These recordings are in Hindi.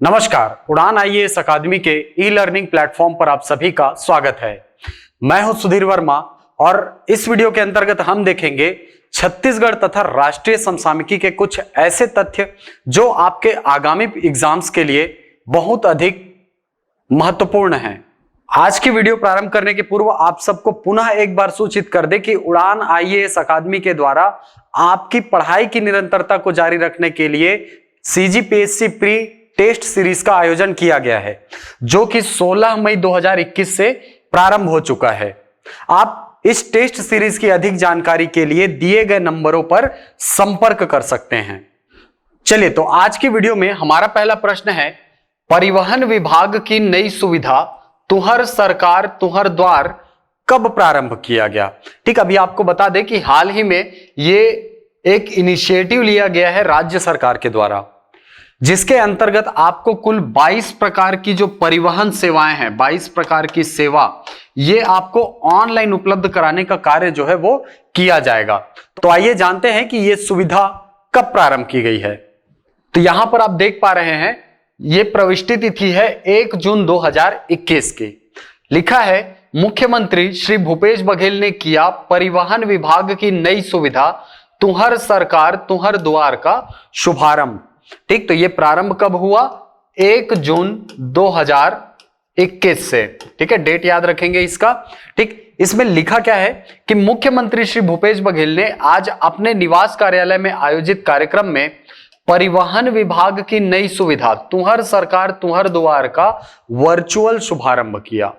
नमस्कार, उड़ान आईएएस अकादमी के ई लर्निंग प्लेटफॉर्म पर आप सभी का स्वागत है। मैं हूं सुधीर वर्मा और इस वीडियो के अंतर्गत हम देखेंगे छत्तीसगढ़ तथा राष्ट्रीय समसामयिकी के कुछ ऐसे तथ्य जो आपके आगामी एग्जाम्स के लिए बहुत अधिक महत्वपूर्ण हैं। आज की वीडियो प्रारंभ करने के पूर्व आप सबको पुनः एक बार सूचित कर दे कि उड़ान आईएएस अकादमी के द्वारा आपकी पढ़ाई की निरंतरता को जारी रखने के लिए सीजीपीएससी प्री टेस्ट सीरीज का आयोजन किया गया है, जो कि 16 मई 2021 से प्रारंभ हो चुका है। आप इस टेस्ट सीरीज की अधिक जानकारी के लिए दिए गए नंबरों पर संपर्क कर सकते हैं। चलिए, तो आज की वीडियो में हमारा पहला प्रश्न है, परिवहन विभाग की नई सुविधा तुहर सरकार तुहर द्वार कब प्रारंभ किया गया? ठीक, अभी आपको बता दें कि हाल ही में ये एक इनिशिएटिव लिया गया है राज्य सरकार के द्वारा, जिसके अंतर्गत आपको कुल 22 प्रकार की जो परिवहन सेवाएं हैं, 22 प्रकार की सेवा, ये आपको ऑनलाइन उपलब्ध कराने का कार्य जो है वो किया जाएगा। तो आइए जानते हैं कि ये सुविधा कब प्रारंभ की गई है। तो यहां पर आप देख पा रहे हैं, ये प्रविष्टि तिथि है 1 जून 2021 की। लिखा है, मुख्यमंत्री श्री भूपेश बघेल ने किया परिवहन विभाग की नई सुविधा तुहर सरकार तुहर द्वार का शुभारंभ। ठीक, तो ये प्रारंभ कब हुआ? 1 जून 2021 से। ठीक है, डेट याद रखेंगे इसका। ठीक, इसमें लिखा क्या है कि मुख्यमंत्री श्री भूपेश बघेल ने आज अपने निवास कार्यालय में आयोजित कार्यक्रम में परिवहन विभाग की नई सुविधा तुहर सरकार तुहर द्वार का वर्चुअल शुभारंभ किया।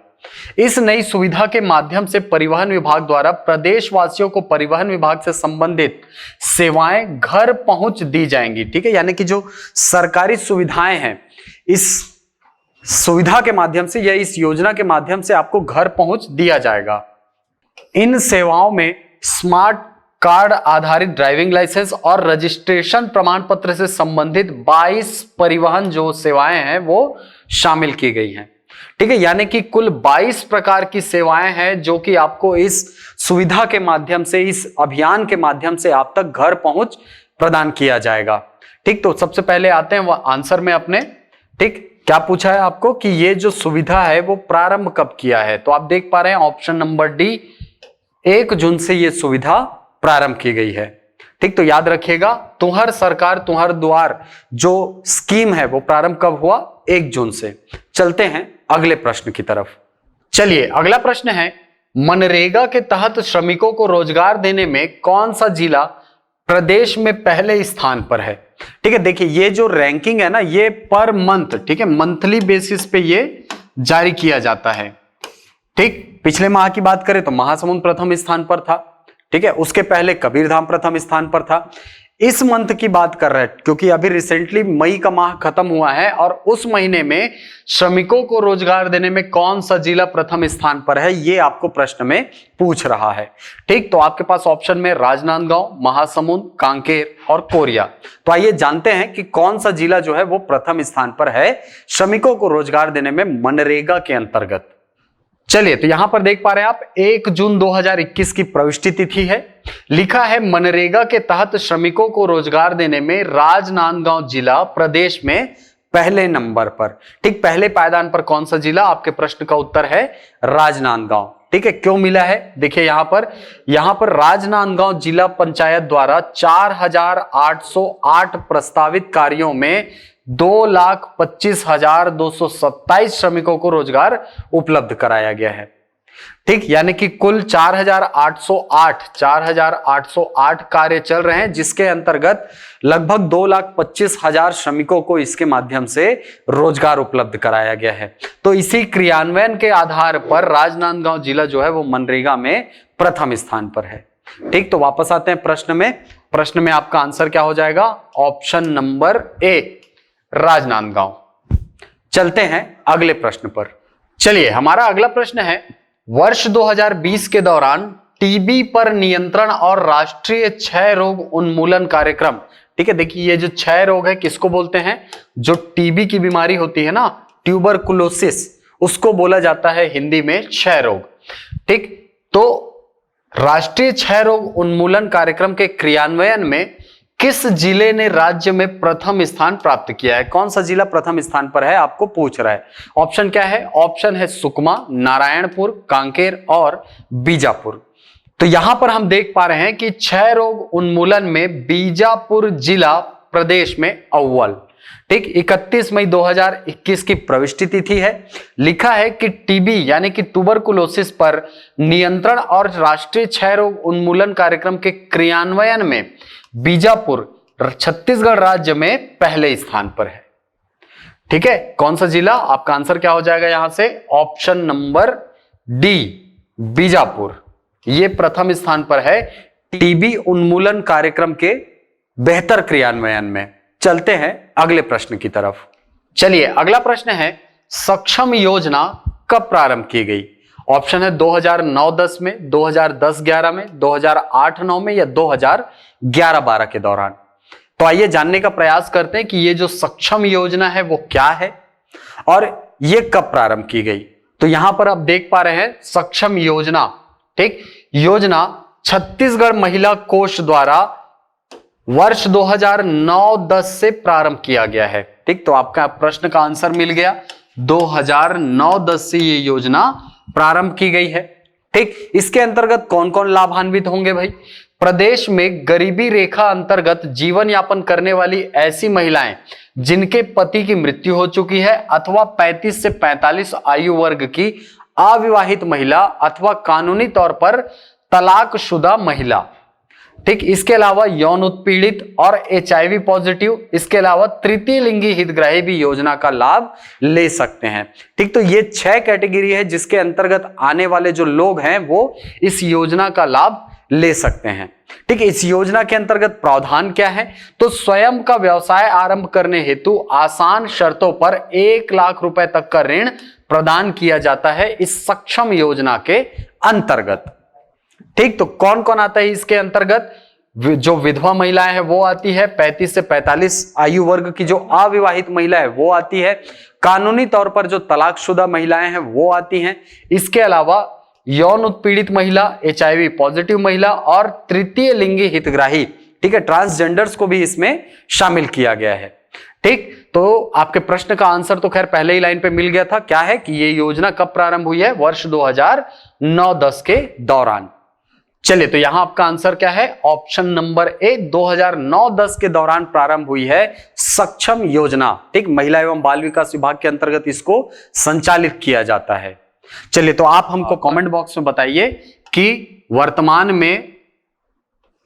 इस नई सुविधा के माध्यम से परिवहन विभाग द्वारा प्रदेशवासियों को परिवहन विभाग से संबंधित सेवाएं घर पहुंच दी जाएंगी। ठीक है, यानी कि जो सरकारी सुविधाएं हैं, इस सुविधा के माध्यम से या इस योजना के माध्यम से आपको घर पहुंच दिया जाएगा। इन सेवाओं में स्मार्ट कार्ड आधारित ड्राइविंग लाइसेंस और रजिस्ट्रेशन प्रमाण पत्र से संबंधित 22 परिवहन जो सेवाएं हैं वो शामिल की गई हैं। ठीक है, यानी कि कुल 22 प्रकार की सेवाएं हैं जो कि आपको इस सुविधा के माध्यम से, इस अभियान के माध्यम से आप तक घर पहुंच प्रदान किया जाएगा। ठीक, तो सबसे पहले आते हैं वह आंसर में अपने। ठीक, क्या पूछा है आपको कि ये जो सुविधा है वो प्रारंभ कब किया है? तो आप देख पा रहे हैं ऑप्शन नंबर डी, 1 जून से ये सुविधा प्रारंभ की गई है। ठीक, तो याद रखिएगा, तुहर सरकार तुहर द्वार जो स्कीम है वो प्रारंभ कब हुआ? 1 जून से। चलते हैं अगले प्रश्न की तरफ। चलिए, अगला प्रश्न है, मनरेगा के तहत श्रमिकों को रोजगार देने में कौन सा जिला प्रदेश में पहले स्थान पर है? ठीक है, देखिए ये जो रैंकिंग है ना, ये पर मंथ, ठीक है, मंथली बेसिस पे ये जारी किया जाता है। ठीक, पिछले माह की बात करें तो महासमुंद प्रथम स्थान पर था। ठीक है, उसके पहले कबीरधाम प्रथम स्थान पर था। इस मंथ की बात कर रहे हैं क्योंकि अभी रिसेंटली मई का माह खत्म हुआ है और उस महीने में श्रमिकों को रोजगार देने में कौन सा जिला प्रथम स्थान पर है, ये आपको प्रश्न में पूछ रहा है। ठीक, तो आपके पास ऑप्शन में राजनांदगांव, महासमुंद, कांकेर और कोरिया। तो आइए जानते हैं कि कौन सा जिला जो है वो प्रथम स्थान पर है श्रमिकों को रोजगार देने में मनरेगा के अंतर्गत। चलिए, तो यहां पर देख पा रहे हैं आप 1 जून 2021 की प्रविष्टि तिथि है। लिखा है, मनरेगा के तहत श्रमिकों को रोजगार देने में राजनांदगांव जिला प्रदेश में पहले नंबर पर। ठीक, पहले पायदान पर कौन सा जिला? आपके प्रश्न का उत्तर है राजनांदगांव। ठीक है, क्यों मिला है? देखिए यहां पर राजनांदगांव जिला पंचायत द्वारा 4808 प्रस्तावित कार्यों में 2,25,227 श्रमिकों को रोजगार उपलब्ध कराया गया है। ठीक, यानी कि कुल 4,808 कार्य चल रहे हैं, जिसके अंतर्गत लगभग 2,25,000 श्रमिकों को इसके माध्यम से रोजगार उपलब्ध कराया गया है। तो इसी क्रियान्वयन के आधार पर राजनांदगांव जिला जो है वो मनरेगा में प्रथम स्थान पर है। ठीक, तो वापस आते हैं प्रश्न में। प्रश्न में आपका आंसर क्या हो जाएगा? Option number A, Rajnandgaon. चलते हैं अगले प्रश्न पर। चलिए, हमारा अगला प्रश्न है, वर्ष 2020 के दौरान टीबी पर नियंत्रण और राष्ट्रीय क्षय रोग उन्मूलन कार्यक्रम। ठीक है, देखिए ये जो क्षय रोग है किसको बोलते हैं? जो टीबी की बीमारी होती है ना, ट्यूबरकुलोसिस, उसको बोला जाता है हिंदी में क्षय रोग। ठीक, तो राष्ट्रीय क्षय रोग उन्मूलन कार्यक्रम के क्रियान्वयन में किस जिले ने राज्य में प्रथम स्थान प्राप्त किया है? कौन सा जिला प्रथम स्थान पर है आपको पूछ रहा है। ऑप्शन क्या है? ऑप्शन है सुकमा, नारायणपुर, कांकेर और बीजापुर। तो यहां पर हम देख पा रहे हैं कि क्षय रोग उन्मूलन में बीजापुर जिला प्रदेश में अव्वल। ठीक, 31 मई 2021 की प्रविष्टि तिथि है। लिखा है कि टीबी यानी कि ट्यूबरकुलोसिस पर नियंत्रण और राष्ट्रीय क्षय रोग उन्मूलन कार्यक्रम के क्रियान्वयन में बीजापुर छत्तीसगढ़ राज्य में पहले स्थान पर है। ठीक है, कौन सा जिला? आपका आंसर क्या हो जाएगा यहां से? ऑप्शन नंबर डी, बीजापुर, ये प्रथम स्थान पर है टीबी उन्मूलन कार्यक्रम के बेहतर क्रियान्वयन में। चलते हैं अगले प्रश्न की तरफ। चलिए, अगला प्रश्न है सक्षम योजना कब प्रारंभ की गई? ऑप्शन है 2009-10 में, 2010-11 में, 2008-9 में या 2011-12 के दौरान। तो आइए जानने का प्रयास करते हैं कि ये जो सक्षम योजना है वो क्या है और ये कब प्रारंभ की गई। तो यहां पर आप देख पा रहे हैं सक्षम योजना। ठीक, योजना छत्तीसगढ़ महिला कोष द्वारा वर्ष 2009-10 से प्रारंभ किया गया है। ठीक, तो आपका प्रश्न का आंसर मिल गया। 2009-10 से ये योजना प्रारंभ की गई है। ठीक, इसके अंतर्गत कौन कौन लाभान्वित होंगे भाई? प्रदेश में गरीबी रेखा अंतर्गत जीवन यापन करने वाली ऐसी महिलाएं जिनके पति की मृत्यु हो चुकी है अथवा 35 से 45 आयु वर्ग की अविवाहित महिला अथवा कानूनी तौर पर तलाकशुदा महिला। ठीक, इसके अलावा यौन उत्पीड़ित और HIV पॉजिटिव, इसके अलावा तृतीय लिंगी हितग्राही भी योजना का लाभ ले सकते हैं। ठीक, तो ये 6 कैटेगरी है जिसके अंतर्गत आने वाले जो लोग हैं वो इस योजना का लाभ ले सकते हैं। ठीक, इस योजना के अंतर्गत प्रावधान क्या है? तो स्वयं का व्यवसाय आरंभ करने हेतु आसान शर्तों पर 1 लाख रुपए तक का ऋण प्रदान किया जाता है इस सक्षम योजना के अंतर्गत। ठीक, तो कौन कौन आता है इसके अंतर्गत? जो विधवा महिलाएं हैं वो आती है, 35 से 45 आयु वर्ग की जो अविवाहित महिला है वो आती है, कानूनी तौर पर जो तलाकशुदा महिलाएं हैं वो आती हैं, इसके अलावा यौन उत्पीड़ित महिला, HIV पॉजिटिव महिला और तृतीय लिंगी हितग्राही। ठीक है, ट्रांसजेंडर्स को भी इसमें शामिल किया गया है। ठीक, तो आपके प्रश्न का आंसर तो खैर पहले ही लाइन पे मिल गया था। क्या है कि ये योजना कब प्रारंभ हुई है? वर्ष 2009-10 के दौरान। चलिए, तो यहां आपका आंसर क्या है? ऑप्शन नंबर ए, 2009-10 के दौरान प्रारंभ हुई है सक्षम योजना। ठीक, महिला एवं बाल विकास विभाग के अंतर्गत इसको संचालित किया जाता है। चलिए, तो आप हमको कमेंट बॉक्स में बताइए कि वर्तमान में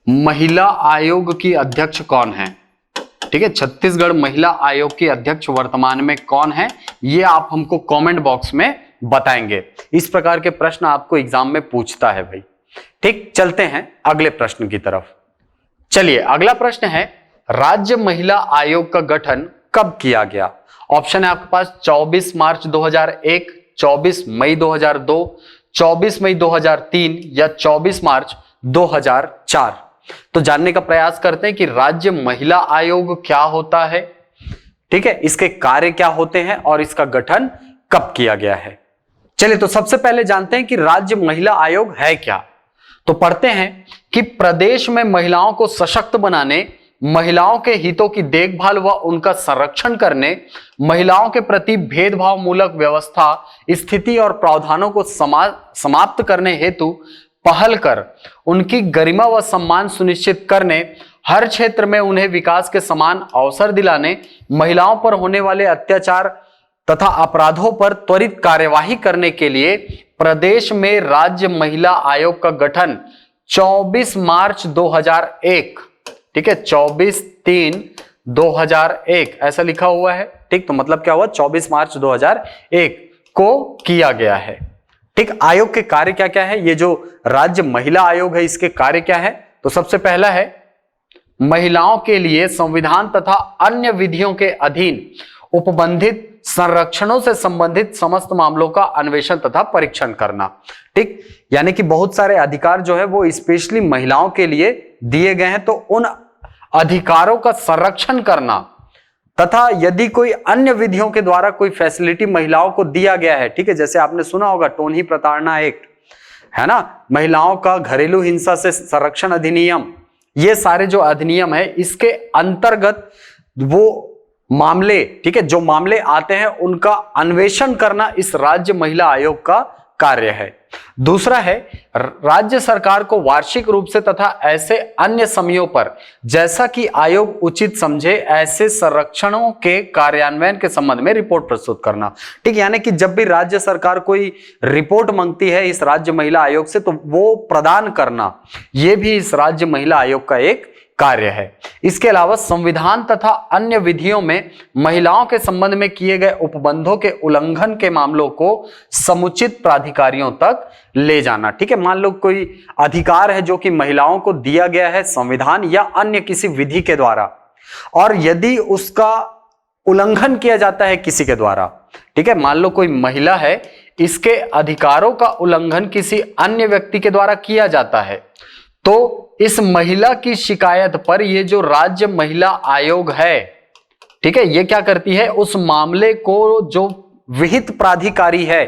महिला आयोग की अध्यक्ष कौन है? ठीक है, छत्तीसगढ़ महिला आयोग की अध्यक्ष वर्तमान में कौन है? ये आप हमको कमेंट बॉक्स में बताएंगे। इस प्रकार के प्रश्न आपको एग्जाम में पूछता है भाई। ठीक, चलते हैं अगले प्रश्न की तरफ। चलिए, अगला प्रश्न है राज्य महिला आयोग का गठन कब किया गया? ऑप्शन है आपके पास 24 मार्च 2001, 24 मई 2002, 24 मई 2003 या 24 मार्च 2004। तो जानने का प्रयास करते हैं कि राज्य महिला आयोग क्या होता है। ठीक है, इसके कार्य क्या होते हैं और इसका गठन कब किया गया है। चलिए, तो सबसे पहले जानते हैं कि राज्य महिला आयोग है क्या। तो पढ़ते हैं कि प्रदेश में महिलाओं को सशक्त बनाने, महिलाओं के हितों की देखभाल व उनका संरक्षण करने, महिलाओं के प्रति भेदभाव मूलक व्यवस्था, स्थिति और प्रावधानों को समाप्त करने हेतु पहल कर उनकी गरिमा व सम्मान सुनिश्चित करने, हर क्षेत्र में उन्हें विकास के समान अवसर दिलाने, महिलाओं पर होने वाले अत्याचार तथा अपराधों पर त्वरित कार्यवाही करने के लिए प्रदेश में राज्य महिला आयोग का गठन 24 मार्च 2001, ठीक है, 24/3/2001 ऐसा लिखा हुआ है। ठीक, तो मतलब क्या हुआ? 24 मार्च 2001 को किया गया है। ठीक, आयोग के कार्य क्या क्या है? ये जो राज्य महिला आयोग है इसके कार्य क्या है? तो सबसे पहला है महिलाओं के लिए संविधान तथा अन्य विधियों के अधीन उपबंधित संरक्षणों से संबंधित समस्त मामलों का अन्वेषण तथा परीक्षण करना। ठीक, यानी कि बहुत सारे अधिकार जो है वो स्पेशली महिलाओं के लिए दिए गए हैं, तो उन अधिकारों का संरक्षण करना तथा यदि कोई अन्य विधियों के द्वारा कोई फैसिलिटी महिलाओं को दिया गया है, ठीक है, जैसे आपने सुना होगा टोनही प्रताड़ना एक्ट, है ना, महिलाओं का घरेलू हिंसा से संरक्षण अधिनियम, ये सारे जो अधिनियम है इसके अंतर्गत वो मामले, ठीक है, जो मामले आते हैं उनका अन्वेषण करना इस राज्य महिला आयोग का कार्य है। दूसरा है, राज्य सरकार को वार्षिक रूप से तथा ऐसे अन्य समयों पर जैसा कि आयोग उचित समझे ऐसे संरक्षणों के कार्यान्वयन के संबंध में रिपोर्ट प्रस्तुत करना। ठीक, यानी कि जब भी राज्य सरकार कोई रिपोर्ट मांगती है इस राज्य महिला आयोग से तो वो प्रदान करना, यह भी इस राज्य महिला आयोग का एक कार्य है। इसके अलावा संविधान तथा अन्य विधियों में महिलाओं के संबंध में किए गए उपबंधों के उल्लंघन के मामलों को समुचित प्राधिकारियों तक ले जाना। ठीक है, मान लो कोई अधिकार है जो कि महिलाओं को दिया गया है संविधान या अन्य किसी विधि के द्वारा, और यदि उसका उल्लंघन किया जाता है किसी के द्वारा, ठीक है, मान लो कोई महिला है, इसके अधिकारों का उल्लंघन किसी अन्य व्यक्ति के द्वारा किया जाता है, तो इस महिला की शिकायत पर ये जो राज्य महिला आयोग है, ठीक है, ये क्या करती है, उस मामले को जो विहित प्राधिकारी है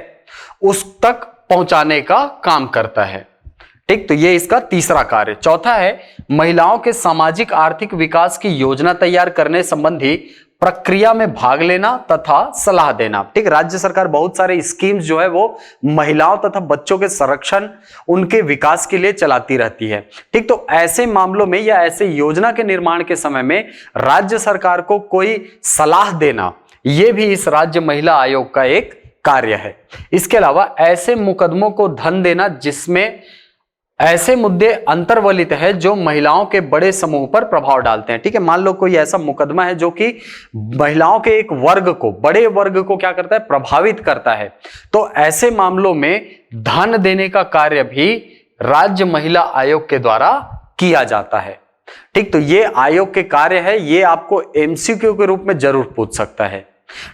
उस तक पहुंचाने का काम करता है। ठीक, तो ये इसका तीसरा कार्य। चौथा है, महिलाओं के सामाजिक आर्थिक विकास की योजना तैयार करने संबंधी प्रक्रिया में भाग लेना तथा सलाह देना। ठीक, राज्य सरकार बहुत सारे स्कीम्स जो है वो महिलाओं तथा बच्चों के संरक्षण, उनके विकास के लिए चलाती रहती है। ठीक, तो ऐसे मामलों में या ऐसे योजना के निर्माण के समय में राज्य सरकार को कोई सलाह देना, यह भी इस राज्य महिला आयोग का एक कार्य है। इसके अलावा ऐसे मुकदमों को धन देना जिसमें ऐसे मुद्दे अंतर्वलित है जो महिलाओं के बड़े समूह पर प्रभाव डालते हैं। ठीक है, मान लो कोई ऐसा मुकदमा है जो कि महिलाओं के एक वर्ग को, बड़े वर्ग को क्या करता है, प्रभावित करता है, तो ऐसे मामलों में धन देने का कार्य भी राज्य महिला आयोग के द्वारा किया जाता है। ठीक, तो ये आयोग के कार्य है, ये आपको एमसीक्यू के रूप में जरूर पूछ सकता है।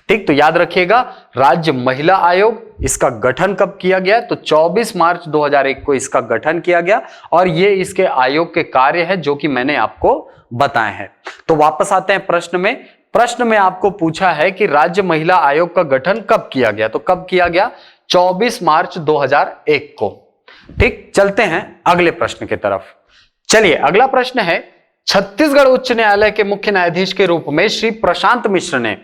ठीक, तो याद रखिएगा, राज्य महिला आयोग, इसका गठन कब किया गया, तो 24 मार्च 2001 को इसका गठन किया गया, और ये इसके आयोग के कार्य है जो कि मैंने आपको बताए हैं। तो वापस आते हैं प्रश्न में। प्रश्न में आपको पूछा है कि राज्य महिला आयोग का गठन कब किया गया, तो कब किया गया, 24 मार्च 2001 को। ठीक, चलते हैं अगले प्रश्न की तरफ। चलिए, अगला प्रश्न है, छत्तीसगढ़ उच्च न्यायालय के मुख्य न्यायाधीश के रूप में श्री प्रशांत मिश्र ने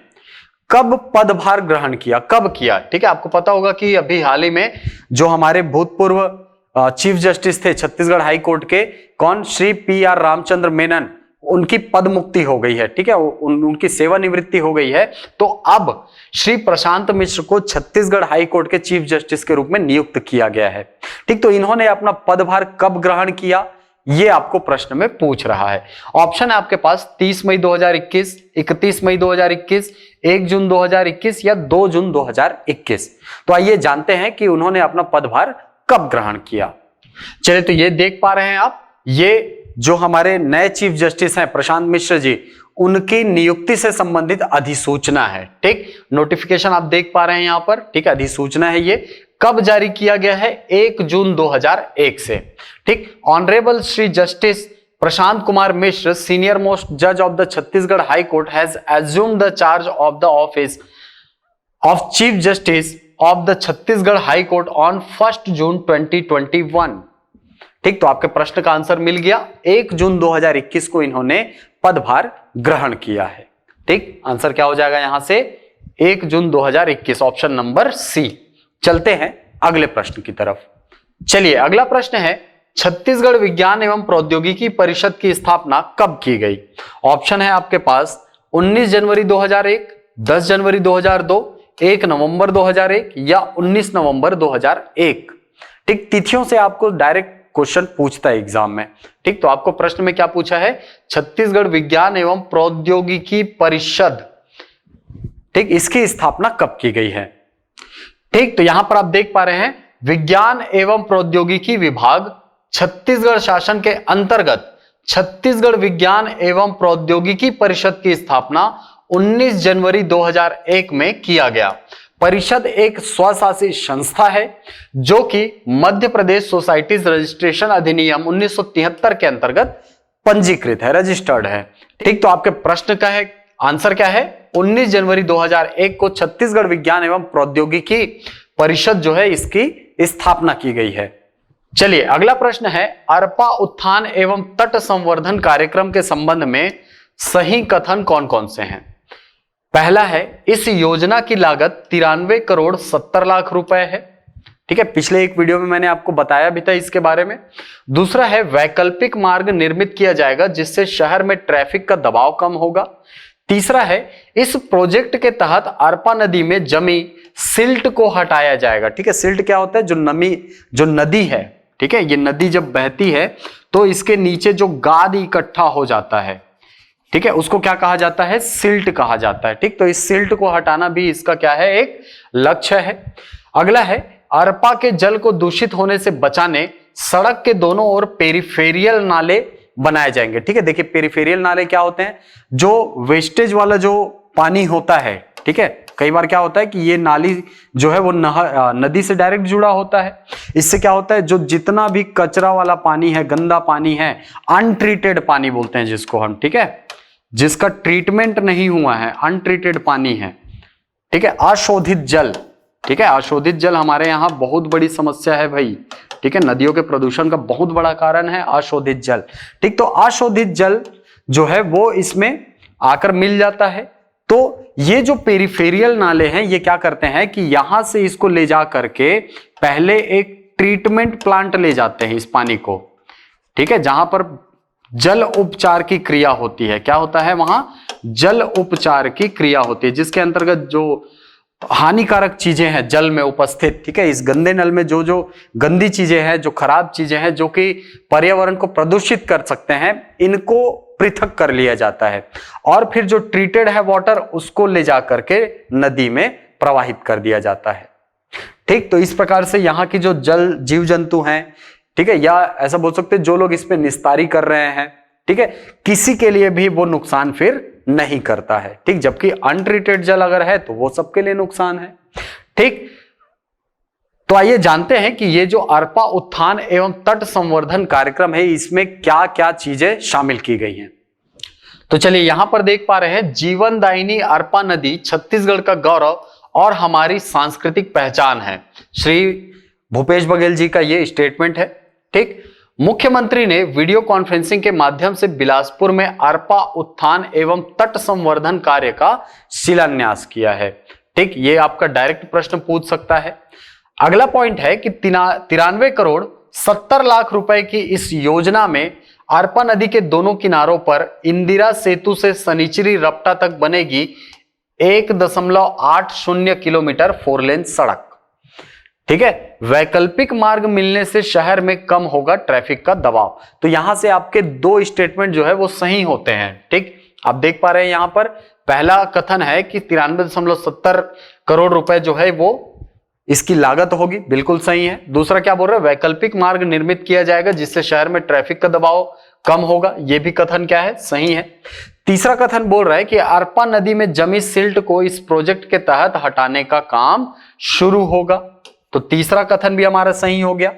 कब पदभार ग्रहण किया, कब किया। ठीक है, आपको पता होगा कि अभी हाल ही में जो हमारे भूतपूर्व चीफ जस्टिस थे छत्तीसगढ़ हाई कोर्ट के, कौन, श्री PR रामचंद्र मेनन, उनकी पद मुक्ति हो गई है। ठीक है, उनकी सेवानिवृत्ति हो गई है, तो अब श्री प्रशांत मिश्र को छत्तीसगढ़ हाई कोर्ट के चीफ जस्टिस के रूप में नियुक्त किया गया है। ठीक, तो इन्होंने अपना पदभार कब ग्रहण किया, ये आपको प्रश्न में पूछ रहा है। ऑप्शन है आपके पास 30 मई 2021, 31 मई 2021, 1 जून 2021 या 2 जून 2021। तो आइए जानते हैं कि उन्होंने अपना पदभार कब ग्रहण किया। चलिए, तो ये देख पा रहे हैं आप, ये जो हमारे नए चीफ जस्टिस हैं प्रशांत मिश्र जी, उनकी नियुक्ति से संबंधित अधिसूचना है। ठीक, नोटिफिकेशन आप देख पा रहे हैं यहां पर। ठीक, अधिसूचना है, ये कब जारी किया गया है, 1 जून 2001 से। ठीक, honourable Shri justice Prashant Kumar Mishra, senior most जज of the Chhattisgarh high court, has assumed the charge of the office of chief justice of the Chhattisgarh high court on 1 जून 2021। ठीक, तो आपके प्रश्न का आंसर मिल गया, 1 जून 2021 को इन्होंने पदभार ग्रहण किया है। ठीक, आंसर क्या हो जाएगा यहां से, 1 जून 2021, ऑप्शन नंबर सी। चलते हैं अगले प्रश्न की तरफ। चलिए, अगला प्रश्न है, छत्तीसगढ़ विज्ञान एवं प्रौद्योगिकी परिषद की स्थापना कब की गई। ऑप्शन है आपके पास 19 जनवरी 2001, 10 जनवरी 2002, 1 नवंबर 2001 या 19 नवंबर 2001। ठीक, तिथियों से आपको डायरेक्ट क्वेश्चन पूछता है एग्जाम में। ठीक, तो आपको प्रश्न में क्या पूछा है, छत्तीसगढ़ विज्ञान एवं प्रौद्योगिकी परिषद, ठीक, इसकी स्थापना कब की गई है। ठीक, तो यहां पर आप देख पा रहे हैं, विज्ञान एवं प्रौद्योगिकी विभाग छत्तीसगढ़ शासन के अंतर्गत छत्तीसगढ़ विज्ञान एवं प्रौद्योगिकी परिषद की स्थापना 19 जनवरी 2001 में किया गया। परिषद एक स्वशासी संस्था है जो कि मध्य प्रदेश सोसाइटीज रजिस्ट्रेशन अधिनियम 1973 के अंतर्गत पंजीकृत है, रजिस्टर्ड है। ठीक, तो आपके प्रश्न का है आंसर क्या है, 19 जनवरी 2001 को छत्तीसगढ़ विज्ञान एवं प्रौद्योगिकी परिषद जो है इसकी स्थापना की गई है। चलिए अगला प्रश्न है, अरपा उत्थान एवं तट संवर्धन कार्यक्रम के संबंध में सही कथन कौन कौन से हैं। पहला है, इस योजना की लागत 93 करोड़ 70 लाख रुपए है। ठीक है, पिछले एक वीडियो में मैंने आपको बताया भी था इसके बारे में। दूसरा है, वैकल्पिक मार्ग निर्मित किया जाएगा जिससे शहर में ट्रैफिक का दबाव कम होगा। तीसरा है, इस प्रोजेक्ट के तहत अरपा नदी में जमी सिल्ट को हटाया जाएगा। ठीक है, सिल्ट क्या होता है, जो नदी है, ठीक है, ये नदी जब बहती है तो इसके नीचे जो गाद इकट्ठा हो जाता है, ठीक है, उसको क्या कहा जाता है, सिल्ट कहा जाता है। ठीक, तो इस सिल्ट को हटाना भी इसका क्या है, एक लक्ष्य है। अगला है, अरपा के जल को दूषित होने से बचाने सड़क के दोनों ओर पेरिफेरियल नाले बनाए जाएंगे। ठीक है, देखिए पेरिफेरियल नाले क्या होते हैं, जो वेस्टेज वाला जो पानी होता है, ठीक है, कई बार क्या होता है कि ये नाली जो है वो नदी से डायरेक्ट जुड़ा होता है। इससे क्या होता है, जो जितना भी कचरा वाला पानी है, गंदा पानी है, अनट्रीटेड पानी बोलते हैं जिसको हम, ठीक है, जिसका ट्रीटमेंट नहीं हुआ है, अनट्रीटेड पानी है, ठीक है, अशोधित जल, ठीक है, अशोधित जल हमारे यहाँ बहुत बड़ी समस्या है भाई। ठीक है, नदियों के प्रदूषण का बहुत बड़ा कारण है अशोधित जल। ठीक, तो अशोधित जल जो है वो इसमें आकर मिल जाता है। तो ये जो पेरिफेरियल नाले हैं ये क्या करते हैं कि यहां से इसको ले जा करके पहले एक ट्रीटमेंट प्लांट ले जाते हैं इस पानी को, ठीक है, जहां पर जल उपचार की क्रिया होती है। क्या होता है वहां, जल उपचार की क्रिया होती है, जिसके अंतर्गत जो हानिकारक चीजें हैं जल में उपस्थित, ठीक है, इस गंदे नल में जो जो गंदी चीजें हैं, जो खराब चीजें हैं, जो कि पर्यावरण को प्रदूषित कर सकते हैं, इनको पृथक कर लिया जाता है और फिर जो ट्रीटेड है वाटर उसको ले जा करके नदी में प्रवाहित कर दिया जाता है। ठीक, तो इस प्रकार से यहाँ की जो जल जीव जंतु हैं, ठीक है, या ऐसा बोल सकते हैं जो लोग इस पे निस्तारी कर रहे हैं, ठीक है, किसी के लिए भी वो नुकसान फिर नहीं करता है। ठीक, जबकि अनट्रीटेड जल अगर है तो वो सबके लिए नुकसान है। ठीक, तो आइए जानते हैं कि ये जो अरपा उत्थान एवं तट संवर्धन कार्यक्रम है इसमें क्या क्या चीजें शामिल की गई हैं। तो चलिए यहां पर देख पा रहे हैं, जीवनदायिनी अरपा नदी छत्तीसगढ़ का गौरव और हमारी सांस्कृतिक पहचान है। श्री भूपेश बघेल जी का ये स्टेटमेंट है। ठीक, मुख्यमंत्री ने वीडियो कॉन्फ्रेंसिंग के माध्यम से बिलासपुर में अरपा उत्थान एवं तट संवर्धन कार्य का शिलान्यास किया है। ठीक, ये आपका डायरेक्ट प्रश्न पूछ सकता है। अगला पॉइंट है कि 93 करोड़ 70 लाख रुपए की इस योजना में अरपा नदी के दोनों किनारों पर इंदिरा सेतु से सनीचरी रपटा तक बनेगी 1.80 किलोमीटर 4 लेन सड़क। ठीक है, वैकल्पिक मार्ग मिलने से शहर में कम होगा ट्रैफिक का दबाव। तो यहां से आपके दो स्टेटमेंट जो है वो सही होते हैं। ठीक, आप देख पा रहे हैं यहां पर पहला कथन है कि 93.70 करोड़ रुपए जो है वो इसकी लागत होगी, बिल्कुल सही है। दूसरा क्या बोल रहा है, वैकल्पिक मार्ग निर्मित किया जाएगा जिससे शहर में ट्रैफिक का दबाव कम होगा, यह भी कथन क्या है, सही है। तीसरा कथन बोल रहा है कि अरपा नदी में जमी सिल्ट को इस प्रोजेक्ट के तहत हटाने का काम शुरू होगा, तो तीसरा कथन भी हमारा सही हो गया।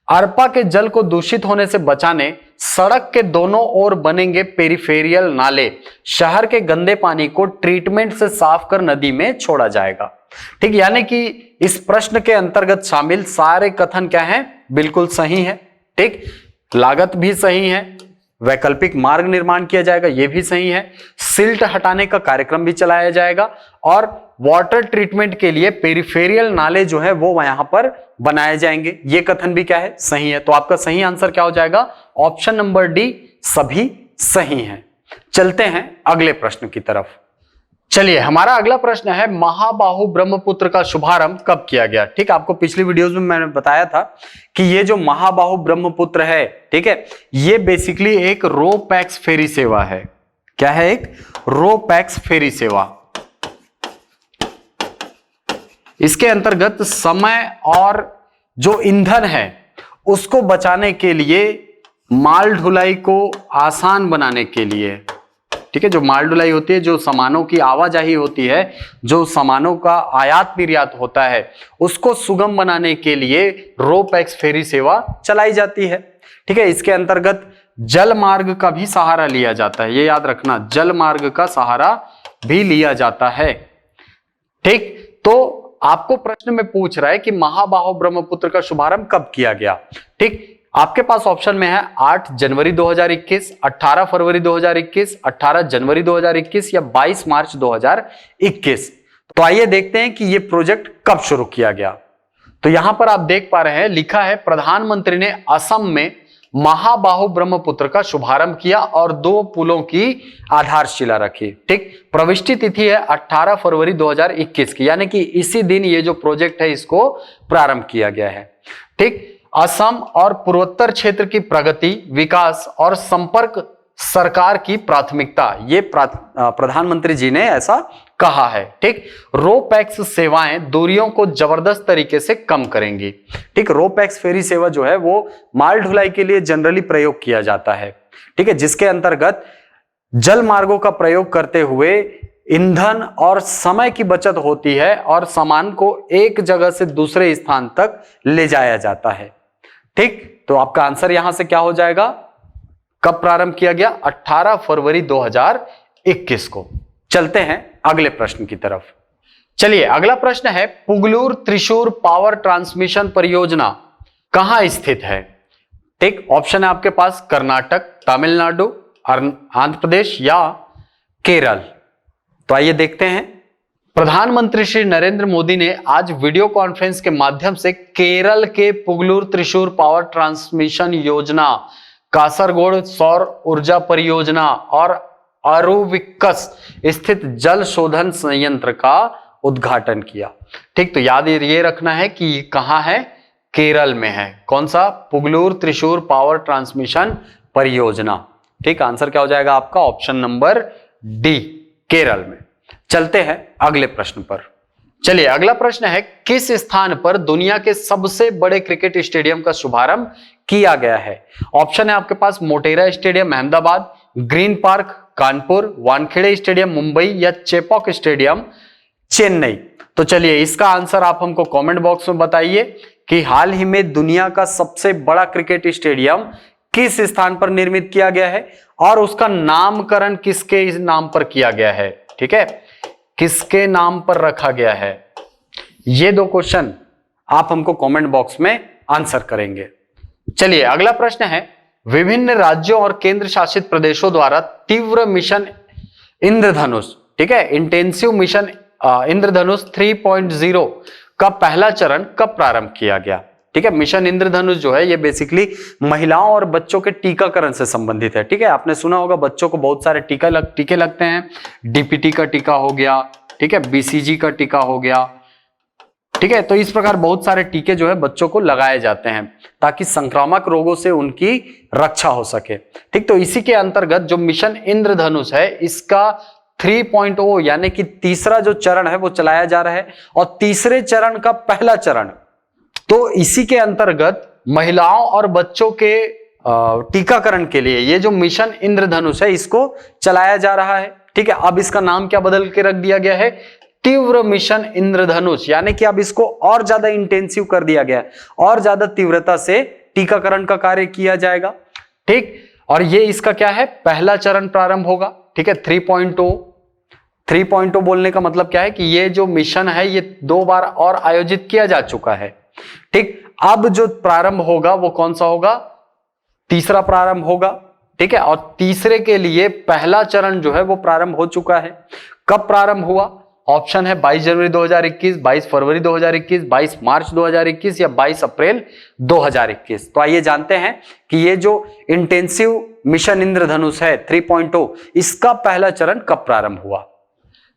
अरपा के जल को दूषित होने से बचाने सड़क के दोनों ओर बनेंगे पेरिफेरियल नाले, शहर के गंदे पानी को ट्रीटमेंट से साफ कर नदी में छोड़ा जाएगा। ठीक, यानी कि इस प्रश्न के अंतर्गत शामिल सारे कथन क्या हैं, बिल्कुल सही है। ठीक, लागत भी सही है, वैकल्पिक मार्ग निर्माण किया जाएगा, यह भी सही है, सिल्ट हटाने का कार्यक्रम भी चलाया जाएगा और वाटर ट्रीटमेंट के लिए पेरिफेरियल नाले जो है वो यहां पर बनाए जाएंगे, ये कथन भी क्या है, सही है। तो आपका सही आंसर क्या हो जाएगा, ऑप्शन नंबर डी, सभी सही है। चलते हैं अगले प्रश्न की तरफ। चलिए हमारा अगला प्रश्न है, महाबाहु ब्रह्मपुत्र का शुभारंभ कब किया गया। ठीक, आपको पिछली वीडियोस में मैंने बताया था कि ये जो महाबाहु ब्रह्मपुत्र है, ठीक है, ये बेसिकली एक रो पैक्स फेरी सेवा है। क्या है, एक रो पैक्स फेरी सेवा। इसके अंतर्गत समय और जो ईंधन है उसको बचाने के लिए, माल ढुलाई को आसान बनाने के लिए, ठीक है, जो माल ढुलाई होती है, जो सामानों की आवाजाही होती है, जो सामानों का आयात निर्यात होता है, उसको सुगम बनाने के लिए रो पैक्स फेरी सेवा चलाई जाती है। ठीक है, इसके अंतर्गत जल मार्ग का भी सहारा लिया जाता है, ये याद रखना, जल मार्ग का सहारा भी लिया जाता है। ठीक, तो आपको प्रश्न में पूछ रहा है कि महाबाहो ब्रह्मपुत्र का शुभारंभ कब किया गया। ठीक, आपके पास ऑप्शन में है 8 जनवरी 2021, 18 फरवरी 2021, 18 जनवरी 2021 या 22 मार्च 2021। तो आइए देखते हैं कि यह प्रोजेक्ट कब शुरू किया गया। तो यहां पर आप देख पा रहे हैं, लिखा है प्रधानमंत्री ने असम में महाबाहु ब्रह्मपुत्र का शुभारंभ किया और 2 पुलों की आधारशिला रखी। ठीक, प्रविष्टि तिथि है 18 फरवरी 2021 की, यानी कि इसी दिन ये जो प्रोजेक्ट है इसको प्रारंभ किया गया है। ठीक, असम और पूर्वोत्तर क्षेत्र की प्रगति, विकास और संपर्क सरकार की प्राथमिकता, ये प्रधानमंत्री जी ने ऐसा कहा है। ठीक, रोपैक्स सेवाएं दूरियों को जबरदस्त तरीके से कम करेंगी। ठीक, रोपैक्स फेरी सेवा जो है वो माल ढुलाई के लिए जनरली प्रयोग किया जाता है। ठीक है, जिसके अंतर्गत जल मार्गों का प्रयोग करते हुए ईंधन और समय की बचत होती है और सामान को एक जगह से दूसरे स्थान तक ले जाया जाता है। ठीक, तो आपका आंसर यहां से क्या हो जाएगा, कब प्रारंभ किया गया, 18 फरवरी 2021 को। चलते हैं अगले प्रश्न की तरफ। चलिए, अगला प्रश्न है, पुगलूर त्रिशूर पावर ट्रांसमिशन परियोजना कहां स्थित है। ठीक, ऑप्शन है आपके पास कर्नाटक, तमिलनाडु, आंध्र प्रदेश या केरल। तो आइए देखते हैं। प्रधानमंत्री श्री नरेंद्र मोदी ने आज वीडियो कॉन्फ्रेंस के माध्यम से केरल के पुगलूर त्रिशूर पावर ट्रांसमिशन योजना, कासरगोड सौर ऊर्जा परियोजना और अरुविकस स्थित जल शोधन संयंत्र का उद्घाटन किया। ठीक, तो याद ये रखना है कि कहां है, केरल में है। कौन सा, पुगलूर त्रिशूर पावर ट्रांसमिशन परियोजना। ठीक, आंसर क्या हो जाएगा आपका, ऑप्शन नंबर डी, केरल में। चलते हैं अगले प्रश्न पर। चलिए, अगला प्रश्न है, किस स्थान पर दुनिया के सबसे बड़े क्रिकेट स्टेडियम का शुभारंभ किया गया है। ऑप्शन है आपके पास Motera stadium Ahmedabad, green park Kanpur, Wankhede stadium Mumbai या चेपॉक स्टेडियम चेन्नई। तो चलिए, इसका आंसर आप हमको कमेंट बॉक्स में बताइए कि हाल ही में दुनिया का सबसे बड़ा क्रिकेट स्टेडियम किस स्थान पर निर्मित किया गया है और उसका नामकरण किसके नाम पर किया गया है। ठीक है, किसके नाम पर रखा गया है, ये 2 क्वेश्चन आप हमको कमेंट बॉक्स में आंसर करेंगे। चलिए, अगला प्रश्न है, विभिन्न राज्यों और केंद्र शासित प्रदेशों द्वारा तीव्र मिशन इंद्रधनुष, ठीक है, इंटेंसिव मिशन इंद्रधनुष 3.0 का पहला चरण कब प्रारंभ किया गया। ठीक है, मिशन इंद्रधनुष जो है ये बेसिकली महिलाओं और बच्चों के टीकाकरण से संबंधित है। ठीक है, आपने सुना होगा बच्चों को बहुत सारे टीके लगते हैं, डीपीटी का टीका हो गया, ठीक है, बीसीजी का टीका हो गया। ठीक है, तो इस प्रकार बहुत सारे टीके जो है बच्चों को लगाए जाते हैं ताकि संक्रामक रोगों से उनकी रक्षा हो सके। ठीक, तो इसी के अंतर्गत जो मिशन इंद्रधनुष है इसका 3.0 यानी कि तीसरा जो चरण है वो चलाया जा रहा है और तीसरे चरण का पहला चरण, तो इसी के अंतर्गत महिलाओं और बच्चों के टीकाकरण के लिए ये जो मिशन इंद्रधनुष है इसको चलाया जा रहा है। ठीक है, अब इसका नाम क्या बदल के रख दिया गया है, तीव्र मिशन इंद्रधनुष, यानी कि अब इसको और ज्यादा इंटेंसिव कर दिया गया है, और ज्यादा तीव्रता से टीकाकरण का कार्य किया जाएगा। ठीक, और ये इसका क्या है, पहला चरण प्रारंभ होगा। ठीक है, 3.0 बोलने का मतलब क्या है कि ये जो मिशन है ये 2 बार और आयोजित किया जा चुका है। ठीक, अब जो प्रारंभ होगा वो कौन सा होगा, तीसरा प्रारंभ होगा। ठीक है, और तीसरे के लिए पहला चरण जो है वो प्रारंभ हो चुका है। कब प्रारंभ हुआ, ऑप्शन है 22 जनवरी 2021, 22 फरवरी 2021, 22 मार्च 2021 या 22 अप्रैल 2021। तो आइए जानते हैं कि ये जो इंटेंसिव मिशन इंद्रधनुष है 3.0 इसका पहला चरण कब प्रारंभ हुआ।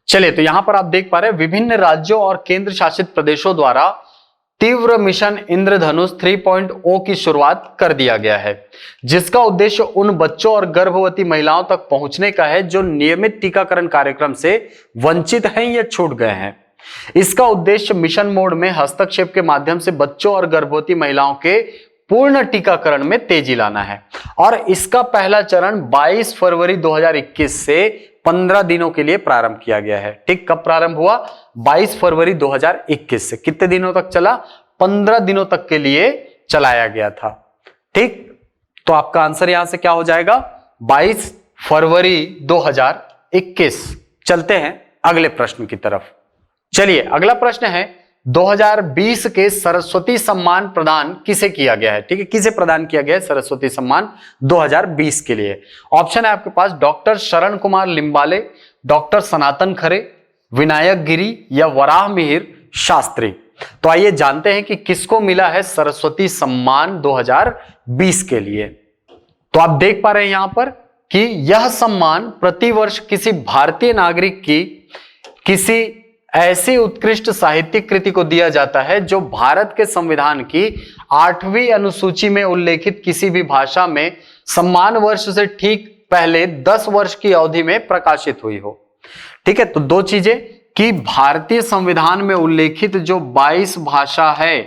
चलिए, तो यहां पर आप देख पा रहे हैं विभिन्न राज्यों और केंद्र शासित प्रदेशों द्वारा तीव्र मिशन इंद्रधनुष 3.0 की शुरुआत कर दिया गया है, जिसका उद्देश्य उन बच्चों और गर्भवती महिलाओं तक पहुंचने का है जो नियमित टीकाकरण कार्यक्रम से वंचित हैं या छूट गए हैं। इसका उद्देश्य मिशन मोड में हस्तक्षेप के माध्यम से बच्चों और गर्भवती महिलाओं के पूर्ण टीकाकरण में तेजी लाना है और इसका पहला चरण 22 फरवरी 2021 से 15 दिनों के लिए प्रारंभ किया गया है। ठीक, कब प्रारंभ हुआ, 22 फरवरी 2021 से कितने दिनों तक चला, 15 दिनों तक के लिए चलाया गया था। ठीक, तो आपका आंसर यहां से क्या हो जाएगा, 22 फरवरी 2021। चलते हैं अगले प्रश्न की तरफ। चलिए, अगला प्रश्न है, 2020 के सरस्वती सम्मान प्रदान किसे किया गया है? ठीक है, किसे प्रदान किया गया है सरस्वती सम्मान 2020 के लिए? ऑप्शन है आपके पास डॉक्टर शरण कुमार लिम्बाले, डॉक्टर सनातन खरे, विनायक गिरी या वराह मिहिर शास्त्री। तो आइए जानते हैं कि किसको मिला है सरस्वती सम्मान 2020 के लिए। तो आप देख पा रहे हैं यहां पर कि यह सम्मान प्रतिवर्ष किसी भारतीय नागरिक की किसी ऐसी उत्कृष्ट साहित्यिक कृति को दिया जाता है जो भारत के संविधान की 8वीं अनुसूची में उल्लेखित किसी भी भाषा में सम्मान वर्ष से ठीक पहले 10 वर्ष की अवधि में प्रकाशित हुई हो। ठीक है, तो दो चीजें कि भारतीय संविधान में उल्लेखित जो 22 भाषा है,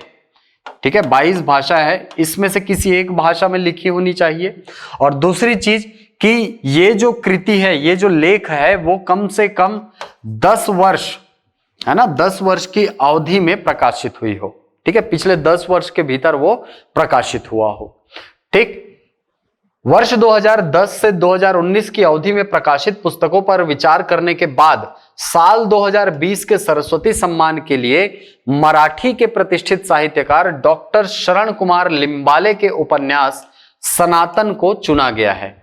ठीक है 22 भाषा है, इसमें से किसी एक भाषा में लिखी होनी चाहिए। और दूसरी चीज कि ये जो कृति है, ये जो लेख है वो कम से कम 10 वर्ष, है ना, 10 वर्ष की अवधि में प्रकाशित हुई हो। ठीक है, पिछले 10 वर्ष के भीतर वो प्रकाशित हुआ हो। ठीक, वर्ष 2010 से 2019 की अवधि में प्रकाशित पुस्तकों पर विचार करने के बाद साल 2020 के सरस्वती सम्मान के लिए मराठी के प्रतिष्ठित साहित्यकार डॉक्टर शरण कुमार लिम्बाले के उपन्यास सनातन को चुना गया है।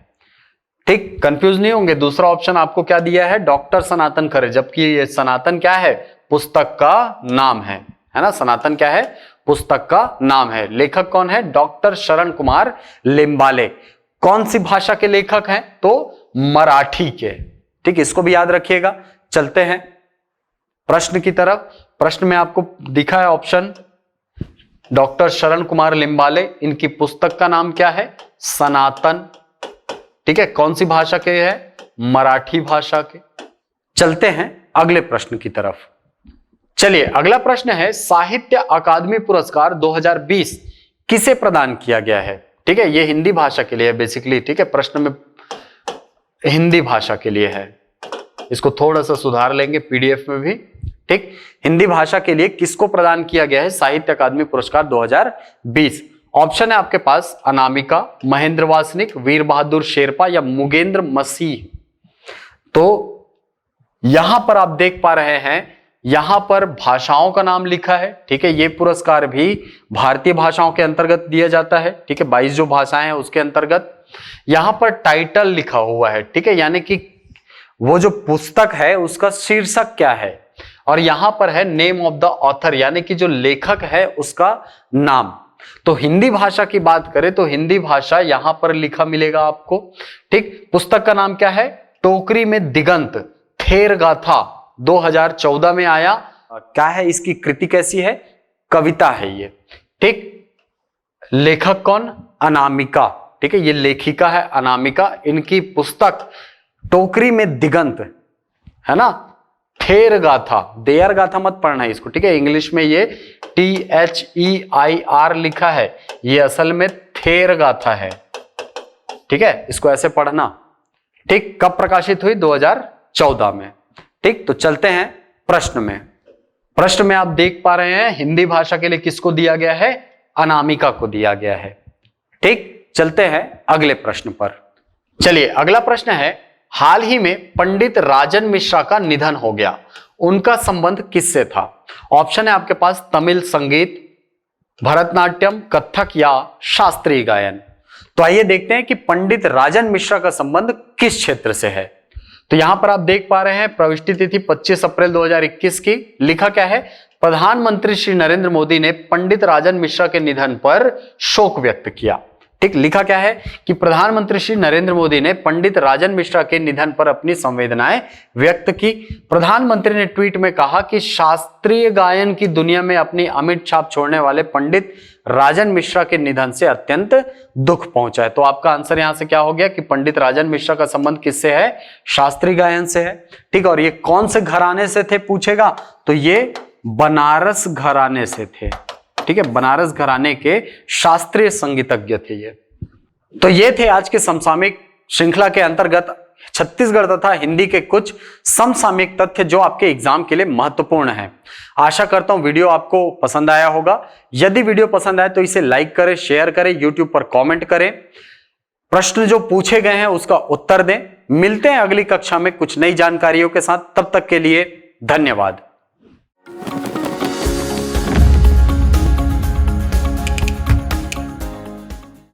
ठीक, कंफ्यूज नहीं होंगे, दूसरा ऑप्शन आपको क्या दिया है? डॉक्टर सनातन खरे, जबकि ये सनातन क्या है? पुस्तक का नाम है ना, सनातन क्या है? पुस्तक का नाम है। लेखक कौन है? डॉक्टर शरण कुमार लिम्बाले। कौन सी भाषा के लेखक हैं? तो मराठी के। ठीक, इसको भी याद रखिएगा। चलते हैं प्रश्न की तरफ। प्रश्न में आपको दिखा है ऑप्शन डॉक्टर शरण कुमार लिम्बाले, इनकी पुस्तक का नाम क्या है? सनातन। ठीक है, कौन सी भाषा के है? मराठी भाषा के। चलते हैं अगले प्रश्न की तरफ। चलिए, अगला प्रश्न है साहित्य अकादमी पुरस्कार 2020 किसे प्रदान किया गया है? ठीक है, ये हिंदी भाषा के लिए है बेसिकली। ठीक है, प्रश्न में हिंदी भाषा के लिए है, इसको थोड़ा सा सुधार लेंगे पीडीएफ में भी। ठीक, हिंदी भाषा के लिए किसको प्रदान किया गया है साहित्य अकादमी पुरस्कार 2020? ऑप्शन है आपके पास अनामिका, महेंद्र वासनिक, वीर बहादुर शेरपा या मुगेंद्र मसीह। तो यहां पर आप देख पा रहे हैं, यहां पर भाषाओं का नाम लिखा है। ठीक है, ये पुरस्कार भी भारतीय भाषाओं के अंतर्गत दिया जाता है। ठीक है, 22 जो भाषाएं हैं उसके अंतर्गत। यहां पर टाइटल लिखा हुआ है। ठीक है, यानी कि वो जो पुस्तक है उसका शीर्षक क्या है, और यहां पर है नेम ऑफ द ऑथर, यानी कि जो लेखक है उसका नाम। तो हिंदी भाषा की बात करें तो हिंदी भाषा यहां पर लिखा मिलेगा आपको। ठीक, पुस्तक का नाम क्या है? टोकरी में दिगंत, थेर गाथा, 2014 में आया। क्या है इसकी कृति, कैसी है? कविता है ये। ठीक, लेखक कौन? अनामिका। ठीक है, ये लेखिका है अनामिका। इनकी पुस्तक टोकरी में दिगंत, है ना, थेर गाथा, देयर गाथा मत पढ़ना है इसको। ठीक है, इंग्लिश में ये THEIR लिखा है, ये असल में थेर गाथा है। ठीक है, इसको ऐसे पढ़ना। ठीक, कब प्रकाशित हुई? 2014 में। ठीक, तो चलते हैं प्रश्न में। प्रश्न में आप देख पा रहे हैं हिंदी भाषा के लिए किसको दिया गया है? अनामिका को दिया गया है। ठीक, चलते हैं अगले प्रश्न पर। चलिए, अगला प्रश्न है हाल ही में पंडित राजन मिश्रा का निधन हो गया, उनका संबंध किससे था? ऑप्शन है आपके पास तमिल संगीत, भरतनाट्यम, कथक या शास्त्रीय गायन। तो आइए देखते हैं कि पंडित राजन मिश्रा का संबंध किस क्षेत्र से है। तो यहां पर आप देख पा रहे हैं प्रविष्टि तिथि 25 अप्रैल 2021 की। लिखा क्या है? प्रधानमंत्री श्री नरेंद्र मोदी ने पंडित राजन मिश्रा के निधन पर शोक व्यक्त किया। ठीक, लिखा क्या है कि प्रधानमंत्री श्री नरेंद्र मोदी ने पंडित राजन मिश्रा के निधन पर अपनी संवेदनाएं व्यक्त की। प्रधानमंत्री ने ट्वीट में कहा कि शास्त्रीय गायन की दुनिया में अपनी अमिट छाप छोड़ने वाले पंडित राजन मिश्रा के निधन से अत्यंत दुख पहुंचा है। तो आपका आंसर यहां से क्या हो गया कि पंडित राजन मिश्रा का संबंध किससे है? शास्त्रीय गायन से है। ठीक, और ये कौन से घराने से थे पूछेगा तो ये बनारस घराने से थे। ठीक है, बनारस घराने के शास्त्रीय संगीतज्ञ थे ये। तो ये थे आज के समसामयिक श्रृंखला के अंतर्गत छत्तीसगढ़ तथा हिंदी के कुछ समसामयिक तथ्य जो आपके एग्जाम के लिए महत्वपूर्ण हैं। आशा करता हूं वीडियो आपको पसंद आया होगा। यदि वीडियो पसंद आए तो इसे लाइक करें, शेयर करें, यूट्यूब पर कमेंट करें, प्रश्न जो पूछे गए हैं उसका उत्तर दें। मिलते हैं अगली कक्षा में कुछ नई जानकारियों के साथ। तब तक के लिए धन्यवाद।